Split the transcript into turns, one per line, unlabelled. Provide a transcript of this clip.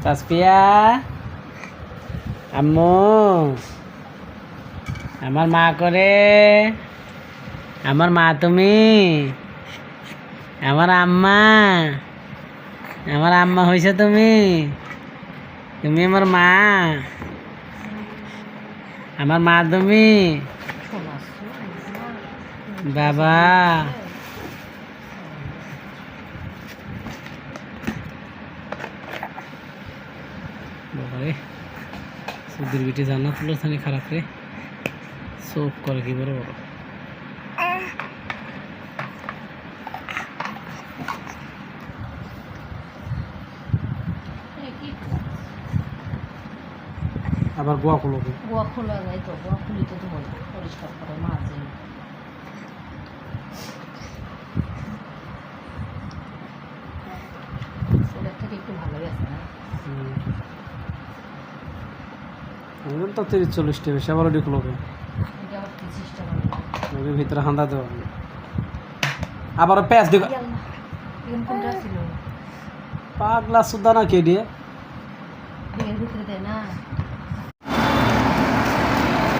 তাসফিয়া আম্মু আমার মা করে আমার মা তুমি আমার আম্মা হইছো তুমি তুমি আমার মা তুমি বাবা বাবারে সুধীর বিটি জান্নাত তুলো থানি খারাপ রে চোখ করে কি বড় বড় আবার গোয়া খোলা
যায় তো গোয়া খুলি তো ধোয় পরিষ্কার করে মাঝে ওদের থেকে একটু ভালোই আছে না
তো 30-40 টা বেশি আবার ওটি খুলবে
এটা আবার কি সিস্টেম হবে
ওর ভিতরে হান্দা দেওয়া আবার প্যাঁচ দিব
এখন কোনটা ছিল
পাগলা সুদা না কে দিয়ে
এর ভিতরে দেয় না